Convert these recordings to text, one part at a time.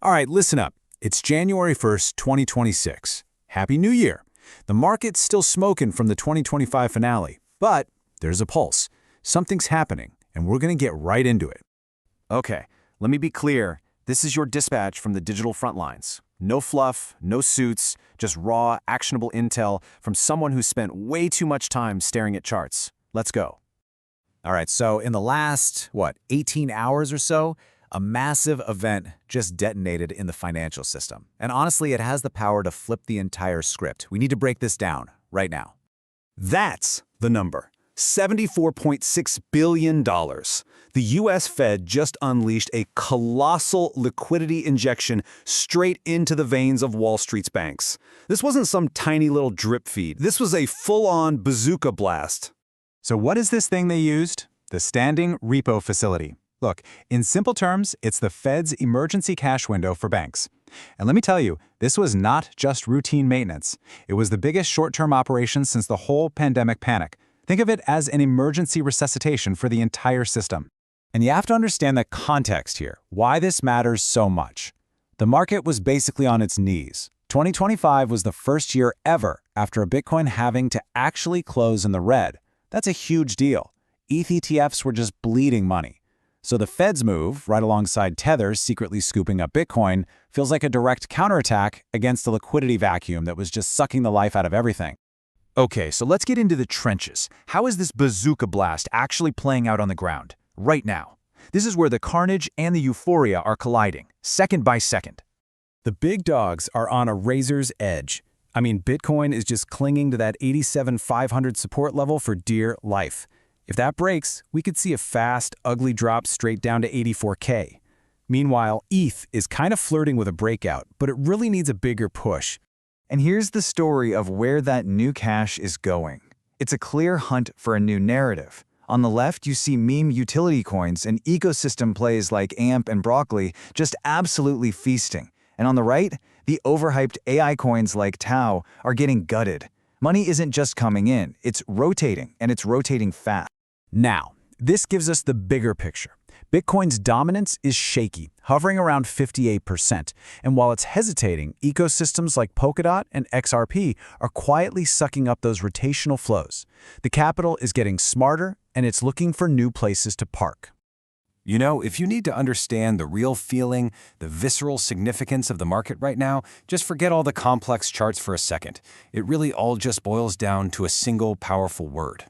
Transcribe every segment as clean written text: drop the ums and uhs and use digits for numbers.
All right, listen up. It's January 1st, 2026. Happy New Year. The market's still smoking from the 2025 finale, but there's a pulse. Something's happening, and we're going to get right into it. Okay, let me be clear. This is your dispatch from the digital front lines. No fluff, no suits, just raw, actionable intel from someone who spent way too much time staring at charts. Let's go. All right, so in the last, 18 hours or so, a massive event just detonated in the financial system. And honestly, it has the power to flip the entire script. We need to break this down right now. That's the number. $74.6 billion. The U.S. Fed just unleashed a colossal liquidity injection straight into the veins of Wall Street's banks. This wasn't some tiny little drip feed. This was a full-on bazooka blast. So what is this thing they used? The Standing Repo Facility. Look, in simple terms, it's the Fed's emergency cash window for banks. And let me tell you, this was not just routine maintenance. It was the biggest short-term operation since the whole pandemic panic. Think of it as an emergency resuscitation for the entire system. And you have to understand the context here, why this matters so much. The market was basically on its knees. 2025 was the first year ever after a Bitcoin halving to actually close in the red. That's a huge deal. ETH ETFs were just bleeding money. So the Fed's move, right alongside Tether secretly scooping up Bitcoin, feels like a direct counterattack against the liquidity vacuum that was just sucking the life out of everything. Okay, so let's get into the trenches. How is this bazooka blast actually playing out on the ground, right now? This is where the carnage and the euphoria are colliding, second by second. The big dogs are on a razor's edge. I mean, Bitcoin is just clinging to that 87,500 support level for dear life. If that breaks, we could see a fast, ugly drop straight down to 84K. Meanwhile, ETH is kind of flirting with a breakout, but it really needs a bigger push. And here's the story of where that new cash is going. It's a clear hunt for a new narrative. On the left, you see meme utility coins and ecosystem plays like AMP and Broccoli just absolutely feasting. And on the right, the overhyped AI coins like Tau are getting gutted. Money isn't just coming in, it's rotating, and it's rotating fast. Now, this gives us the bigger picture. Bitcoin's dominance is shaky, hovering around 58%. And while it's hesitating, ecosystems like Polkadot and XRP are quietly sucking up those rotational flows. The capital is getting smarter, and it's looking for new places to park. You know, if you need to understand the real feeling, the visceral significance of the market right now, just forget all the complex charts for a second. It really all just boils down to a single powerful word.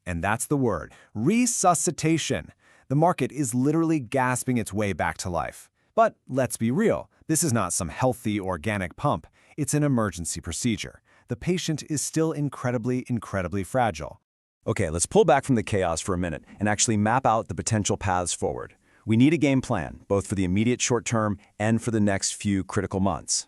And that's the word, resuscitation. The market is literally gasping its way back to life. But let's be real, this is not some healthy, organic pump. It's an emergency procedure. The patient is still incredibly, incredibly fragile. Okay, let's pull back from the chaos for a minute and actually map out the potential paths forward. We need a game plan, both for the immediate short term and for the next few critical months.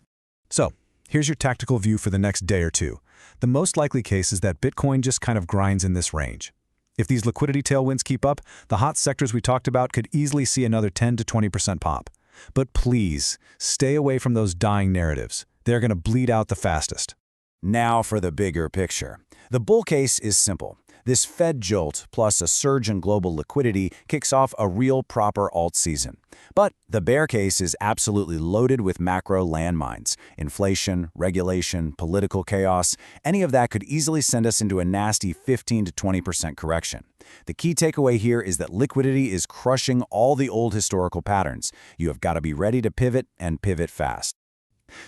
So, here's your tactical view for the next day or two. The most likely case is that Bitcoin just kind of grinds in this range. If these liquidity tailwinds keep up, the hot sectors we talked about could easily see another 10 to 20% pop. But please, stay away from those dying narratives. They're going to bleed out the fastest. Now for the bigger picture. The bull case is simple. This Fed jolt plus a surge in global liquidity kicks off a real proper alt season. But the bear case is absolutely loaded with macro landmines. Inflation, regulation, political chaos, any of that could easily send us into a nasty 15 to 20% correction. The key takeaway here is that liquidity is crushing all the old historical patterns. You have got to be ready to pivot and pivot fast.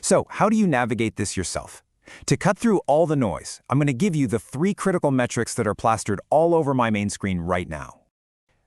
So, how do you navigate this yourself? To cut through all the noise, I'm going to give you the 3 critical metrics that are plastered all over my main screen right now.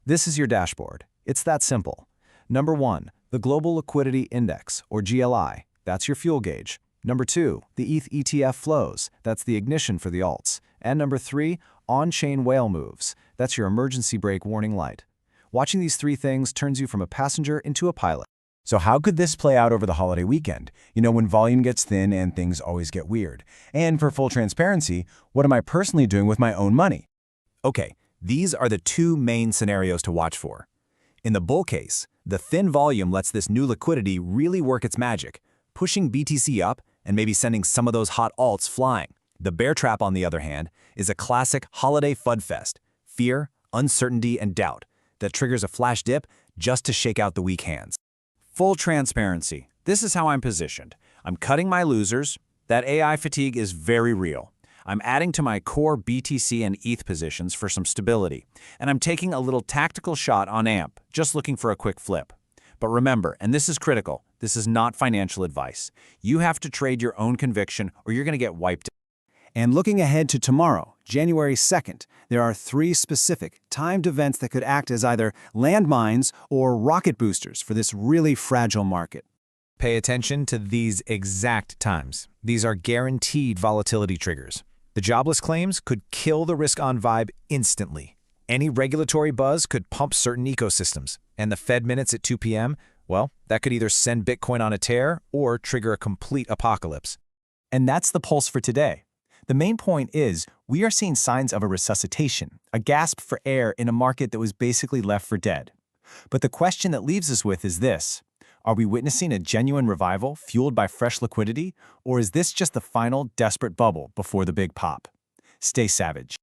This is your dashboard. It's that simple. Number 1, the Global Liquidity Index, or GLI. That's your fuel gauge. Number 2, the ETH ETF flows. That's the ignition for the alts. And number 3, on-chain whale moves. That's your emergency brake warning light. Watching these 3 things turns you from a passenger into a pilot. So how could this play out over the holiday weekend? You know, when volume gets thin and things always get weird. And for full transparency, what am I personally doing with my own money? Okay, these are the 2 main scenarios to watch for. In the bull case, the thin volume lets this new liquidity really work its magic, pushing BTC up and maybe sending some of those hot alts flying. The bear trap, on the other hand, is a classic holiday FUD-fest, fear, uncertainty, and doubt that triggers a flash dip just to shake out the weak hands. Full transparency. This is how I'm positioned. I'm cutting my losers. That AI fatigue is very real. I'm adding to my core BTC and ETH positions for some stability. And I'm taking a little tactical shot on AMP, just looking for a quick flip. But remember, and this is critical, this is not financial advice. You have to trade your own conviction or you're going to get wiped out. And looking ahead to tomorrow, January 2nd, there are 3 specific timed events that could act as either landmines or rocket boosters for this really fragile market. Pay attention to these exact times. These are guaranteed volatility triggers. The jobless claims could kill the risk-on vibe instantly. Any regulatory buzz could pump certain ecosystems. And the Fed minutes at 2 p.m., well, that could either send Bitcoin on a tear or trigger a complete apocalypse. And that's the pulse for today. The main point is, we are seeing signs of a resuscitation, a gasp for air in a market that was basically left for dead. But the question that leaves us with is this: are we witnessing a genuine revival fueled by fresh liquidity, or is this just the final desperate bubble before the big pop? Stay savage.